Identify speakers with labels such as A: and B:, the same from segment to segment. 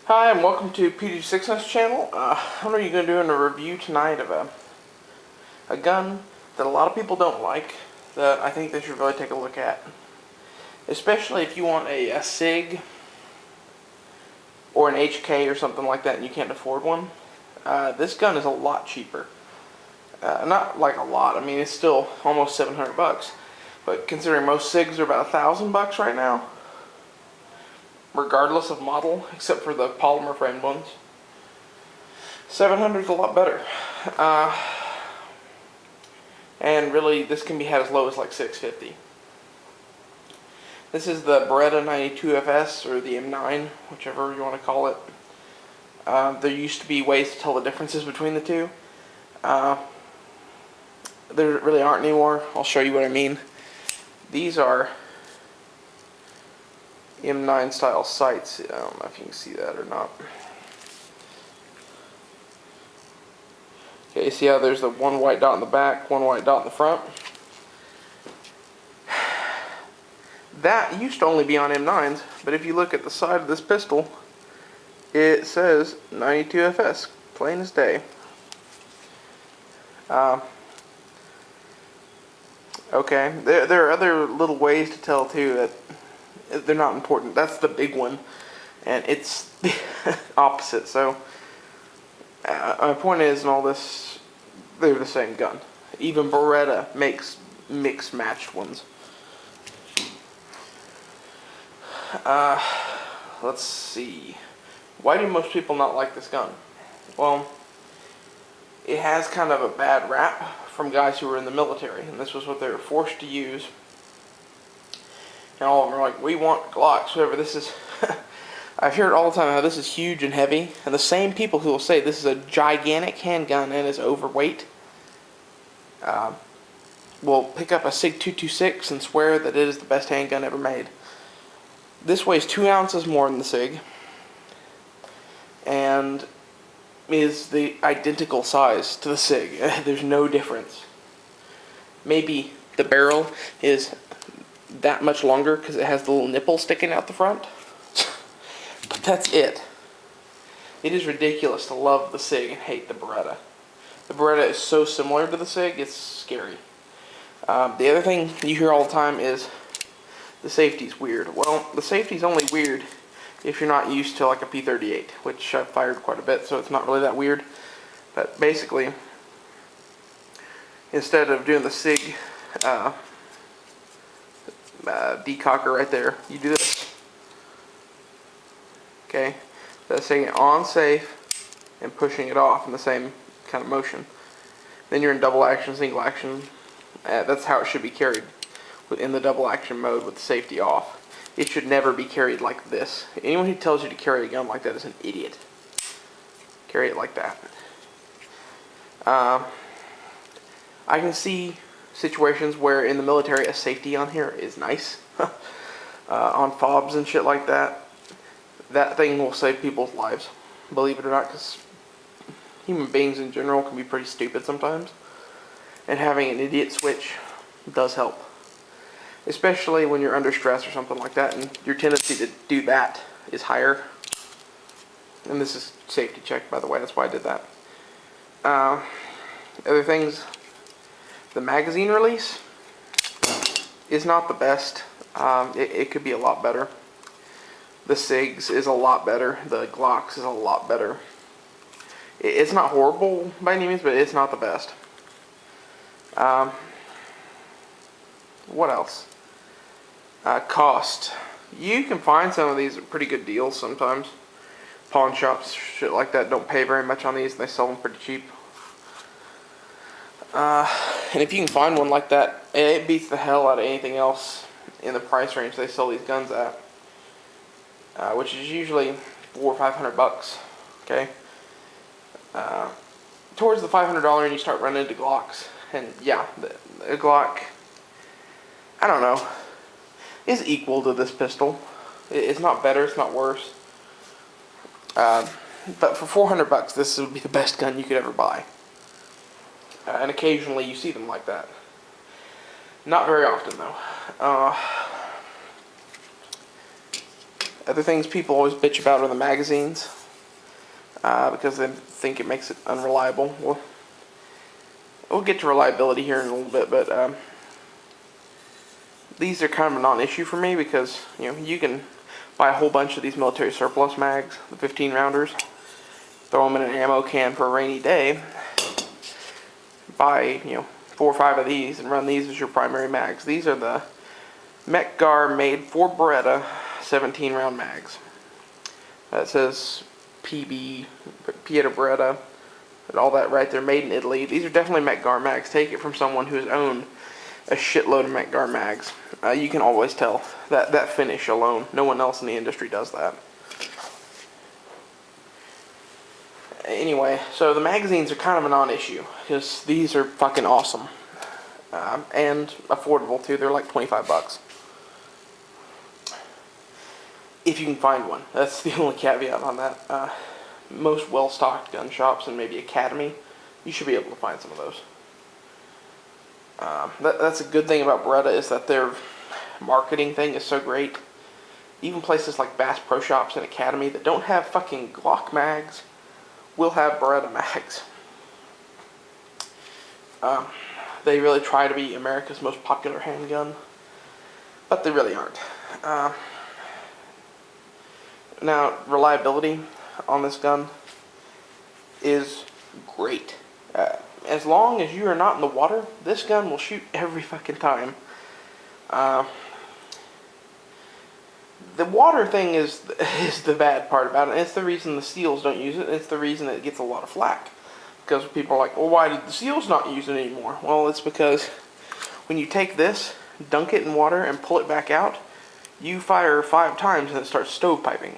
A: Hi, and welcome to PG6's channel. I'm going to be doing a review tonight of a gun that a lot of people don't like, that I think they should really take a look at. Especially if you want a SIG or an HK or something like that and you can't afford one. This gun is a lot cheaper. Not like a lot, I mean it's still almost 700 bucks. But considering most SIGs are about $1,000 right now, regardless of model, except for the polymer framed ones, 700 is a lot better. And really, this can be had as low as like $650. This is the Beretta 92FS, or the M9, whichever you want to call it. There used to be ways to tell the differences between the two. There really aren't anymore. I'll show you what I mean. These are M9 style sights. I don't know if you can see that or not. Okay, see how there's the one white dot in the back, one white dot in the front? That used to only be on M9s, but if you look at the side of this pistol, it says 92FS, plain as day. Okay, there are other little ways to tell too that they're not important. That's the big one, and it's the opposite. So my point is, in all this, they're the same gun. Even Beretta makes mixed matched ones. Let's see. Why do most people not like this gun? Well, it has kind of a bad rap from guys who were in the military, and this was what they were forced to use. And all of them are like, we want Glocks, whatever. This is, I've heard all the time how this is huge and heavy, and the same people who will say this is a gigantic handgun and is overweight will pick up a SIG 226 and swear that it is the best handgun ever made. This weighs 2 ounces more than the SIG, and is the identical size to the SIG. There's no difference. Maybe the barrel is that much longer because it has the little nipple sticking out the front. But that's it. It is ridiculous to love the SIG and hate the Beretta. The Beretta is so similar to the SIG, it's scary. The other thing you hear all the time is the safety's weird. Well, the safety's only weird if you're not used to like a P38, which I've fired quite a bit, so it's not really that weird. But basically, instead of doing the SIG decocker right there, you do this. Okay, that's saying it on safe and pushing it off in the same kind of motion. Then you're in double action, single action. That's how it should be carried in the double action mode with the safety off. It should never be carried like this. Anyone who tells you to carry a gun like that is an idiot. Carry it like that. I can see situations where in the military a safety on here is nice. On fobs and shit like that. That thing will save people's lives. Believe it or not, because human beings in general can be pretty stupid sometimes. And having an idiot switch does help. Especially when you're under stress or something like that, and your tendency to do that is higher. And this is safety check, by the way, that's why I did that. Other things, the magazine release is not the best. It could be a lot better. The SIGs is a lot better. The Glocks is a lot better. It's not horrible by any means, but it's not the best. What else? Cost. You can find some of these at pretty good deals sometimes. Pawn shops, shit like that, don't pay very much on these. They sell them pretty cheap. And if you can find one like that, it beats the hell out of anything else in the price range they sell these guns at. Which is usually $400 or $500. Okay? Towards the $500 and you start running into Glocks. And yeah, the Glock, I don't know, is equal to this pistol. It's not better, it's not worse. But for $400, this would be the best gun you could ever buy. And occasionally you see them like that. Not very often though. Other things people always bitch about are the magazines, because they think it makes it unreliable. Well, we'll get to reliability here in a little bit, but these are kind of a non-issue for me because, you know, you can buy a whole bunch of these military surplus mags, the 15 rounders, throw them in an ammo can for a rainy day, buy, you know, 4 or 5 of these and run these as your primary mags. These are the Mech-Gar made for Beretta 17 round mags. That says PB, Pieta Beretta, and all that right there, made in Italy. These are definitely Mech-Gar mags. Take it from someone who's owned a shitload of Mech-Gar mags. You can always tell that finish alone. No one else in the industry does that. Anyway, so the magazines are kind of a non-issue because these are fucking awesome and affordable too. They're like 25 bucks if you can find one. That's the only caveat on that. Most well-stocked gun shops and maybe Academy, you should be able to find some of those. That's a good thing about Beretta, is that their marketing thing is so great. Even places like Bass Pro Shops and Academy that don't have fucking Glock mags will have Beretta mags. They really try to be America's most popular handgun, but they really aren't. Now, reliability on this gun is great. As long as you are not in the water, this gun will shoot every fucking time. The water thing is the bad part about it. It's the reason the SEALs don't use it. It's the reason it gets a lot of flack. Because people are like, well, why did the SEALs not use it anymore? Well, it's because when you take this, dunk it in water, and pull it back out, you fire 5 times and it starts stovepiping.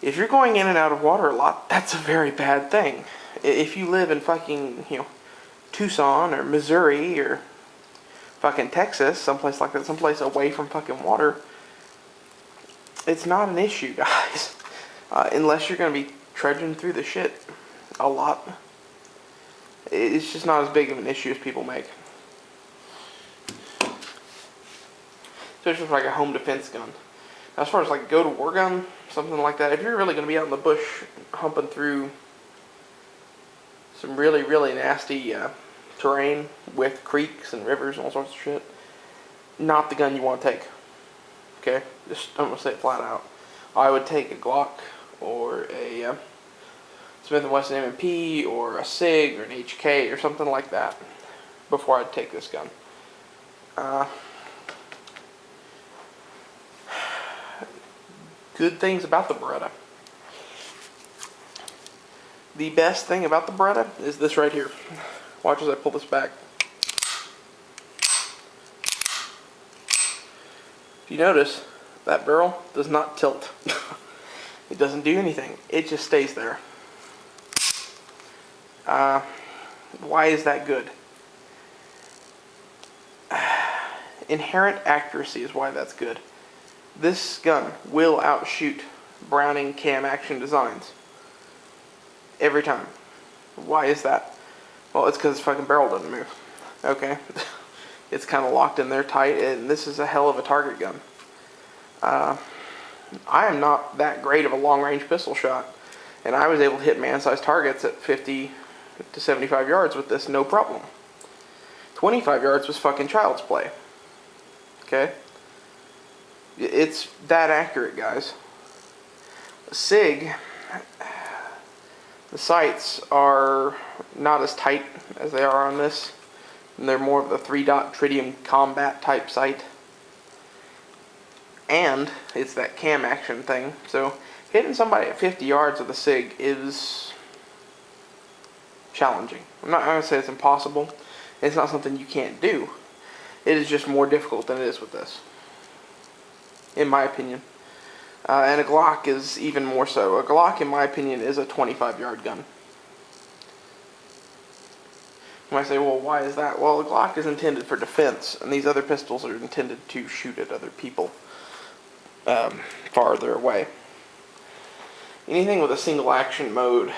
A: If you're going in and out of water a lot, that's a very bad thing. If you live in fucking, you know, Tucson or Missouri or fucking Texas, someplace like that, someplace away from fucking water, it's not an issue, guys. Unless you're going to be trudging through the shit a lot. It's just not as big of an issue as people make. Especially for like a home defense gun. Now, as far as like go to war gun, something like that, if you're really going to be out in the bush humping through some really, really nasty terrain with creeks and rivers and all sorts of shit, not the gun you want to take. Okay? Just, I'm going to say it flat out. I would take a Glock or a Smith & Wesson M&P or a SIG or an HK or something like that before I'd take this gun. Good things about the Beretta. The best thing about the Beretta is this right here. Watch as I pull this back. If you notice, that barrel does not tilt. It doesn't do anything. It just stays there. Why is that good? Inherent accuracy is why that's good. This gun will outshoot Browning cam action designs. Every time. Why is that? Well, it's because the fucking barrel doesn't move. Okay? It's kind of locked in there tight, and this is a hell of a target gun. I am not that great of a long-range pistol shot, and I was able to hit man-sized targets at 50 to 75 yards with this, no problem. 25 yards was fucking child's play. Okay? It's that accurate, guys. SIG, the sights are not as tight as they are on this. And they're more of the 3-dot tritium combat type sight. And it's that cam action thing. So hitting somebody at 50 yards with a SIG is challenging. I'm not going to say it's impossible. It's not something you can't do. It is just more difficult than it is with this, in my opinion. And a Glock is even more so. A Glock, in my opinion, is a 25-yard gun. You might say, well, why is that? Well, a Glock is intended for defense, and these other pistols are intended to shoot at other people farther away. Anything with a single action mode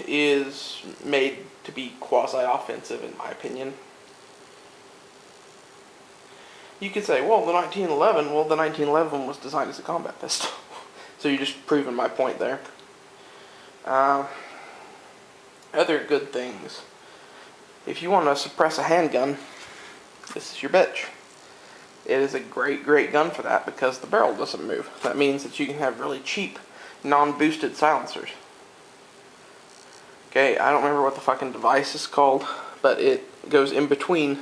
A: is made to be quasi-offensive, in my opinion. You could say, well, the 1911 was designed as a combat pistol. So you're just proving my point there. Other good things. If you want to suppress a handgun, this is your bitch. It is a great, great gun for that because the barrel doesn't move. That means that you can have really cheap, non-boosted silencers. Okay, I don't remember what the fucking device is called, but it goes in between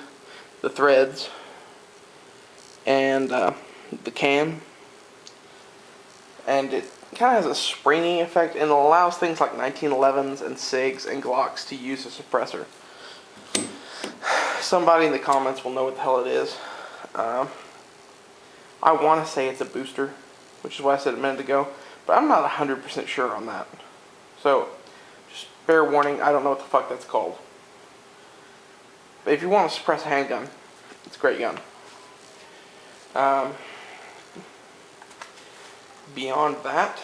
A: the threads and the can, and it kind of has a springy effect, and it allows things like 1911s and SIGs and Glocks to use a suppressor. Somebody in the comments will know what the hell it is. I want to say it's a booster, which is what I said a minute ago, but I'm not 100% sure on that. So, just fair warning, I don't know what the fuck that's called. But if you want to suppress a handgun, it's a great gun. Beyond that,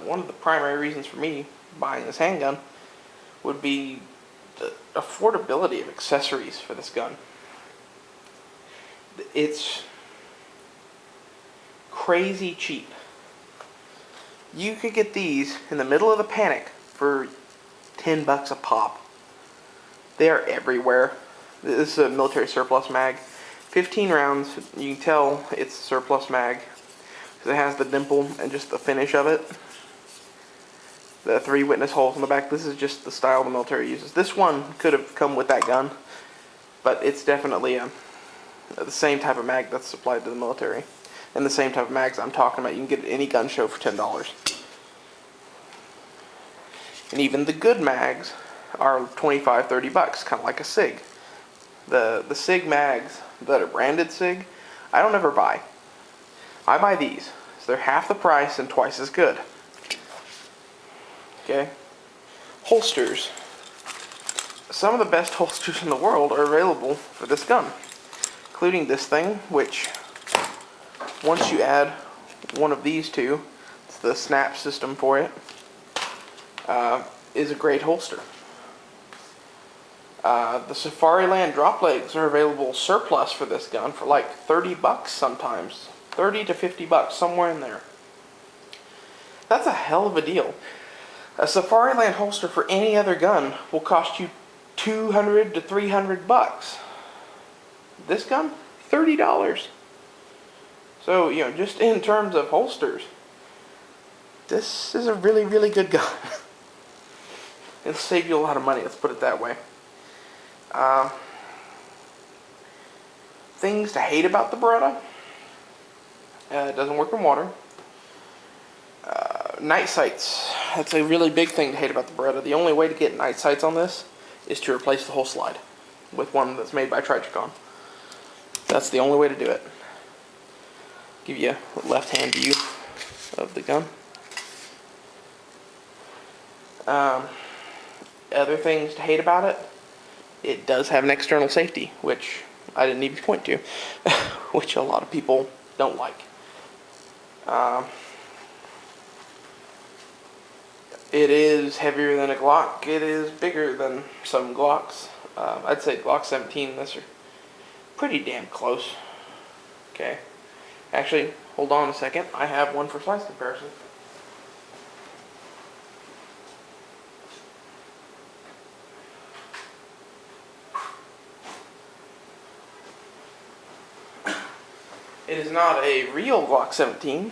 A: one of the primary reasons for me buying this handgun would be the affordability of accessories for this gun. It's crazy cheap. You could get these in the middle of the panic for $10 a pop. They are everywhere. This is a military surplus mag. 15 rounds. You can tell it's a surplus mag because it has the dimple and just the finish of it. The 3 witness holes in the back. This is just the style the military uses. This one could have come with that gun, but it's definitely the same type of mag that's supplied to the military. And the same type of mags I'm talking about, you can get at any gun show for $10. And even the good mags are $25, $30, kind of like a SIG. The SIG mags that are branded SIG, I don't ever buy. I buy these. So they're half the price and twice as good. Okay? Holsters. Some of the best holsters in the world are available for this gun, including this thing, which once you add one of these two, it's the snap system for it, is a great holster. The Safariland drop legs are available surplus for this gun for like $30 sometimes. 30 to $50, somewhere in there. That's a hell of a deal. A Safariland holster for any other gun will cost you $200 to $300. This gun, $30. So, you know, just in terms of holsters, this is a really, really good gun. It'll save you a lot of money, let's put it that way. Things to hate about the Beretta. It doesn't work in water. Night sights. That's a really big thing to hate about the Beretta. The only way to get night sights on this is to replace the whole slide with one that's made by Trichicon. That's the only way to do it. Give you a left-hand view of the gun. Other things to hate about it. It does have an external safety, which I didn't even point to, which a lot of people don't like. It is heavier than a Glock. It is bigger than some Glocks. I'd say Glock 17 and this are pretty damn close. Okay. Actually, hold on a second. I have one for size comparison. It is not a real Glock 17,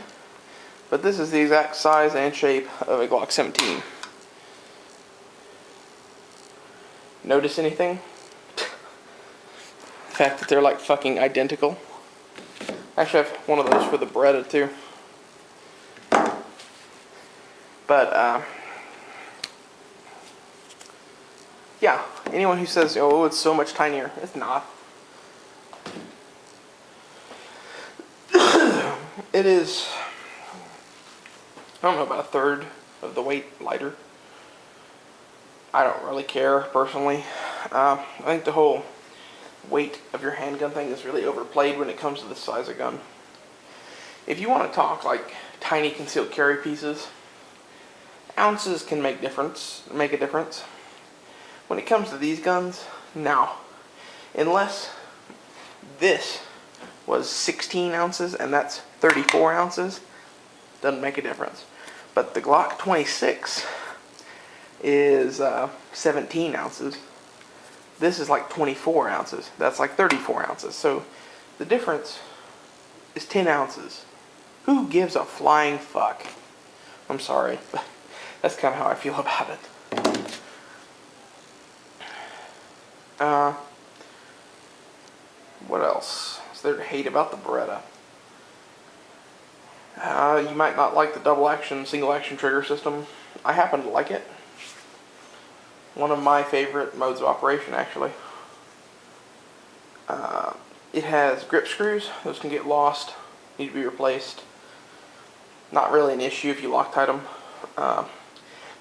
A: but this is the exact size and shape of a Glock 17. Notice anything? The fact that they're like fucking identical. Actually, I have one of those for the Beretta too. But, yeah, anyone who says, oh, it's so much tinier, it's not. It is, I don't know, about a third of the weight lighter. I don't really care, personally. I think the whole weight of your handgun thing is really overplayed when it comes to this size of gun. If you want to talk like tiny concealed carry pieces, ounces can make a difference. When it comes to these guns, no. Unless this was 16 ounces, and that's 34 ounces. Doesn't make a difference. But the Glock 26 is 17 ounces. This is like 24 ounces. That's like 34 ounces. So the difference is 10 ounces. Who gives a flying fuck? I'm sorry, but that's kind of how I feel about it. What else is there to hate about the Beretta? You might not like the double action, single action trigger system. I happen to like it. One of my favorite modes of operation, actually. It has grip screws. Those can get lost, need to be replaced. Not really an issue if you Loctite them.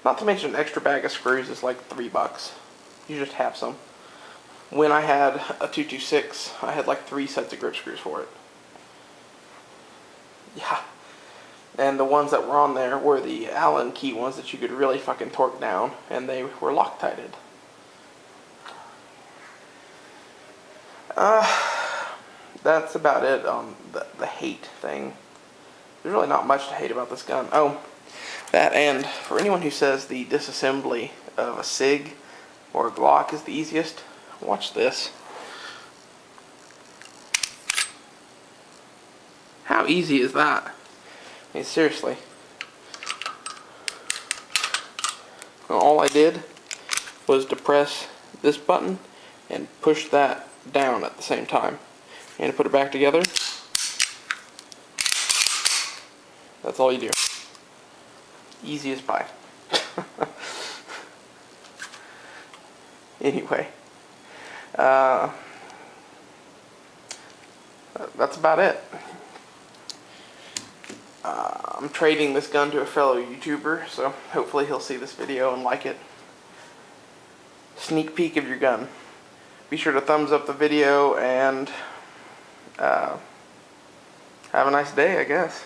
A: Not to mention an extra bag of screws is like $3. You just have some. When I had a 226, I had like 3 sets of grip screws for it. Yeah. And the ones that were on there were the Allen key ones that you could really fucking torque down, and they were Loctited. That's about it on the hate thing. There's really not much to hate about this gun. Oh, that, and for anyone who says the disassembly of a SIG or a Glock is the easiest, watch this. How easy is that? I mean, seriously. All I did was to press this button and push that down at the same time. And to put it back together, that's all you do. Easy as pie. Anyway, that's about it. I'm trading this gun to a fellow YouTuber, so hopefully he'll see this video and like it. Sneak peek of your gun. Be sure to thumbs up the video and have a nice day, I guess.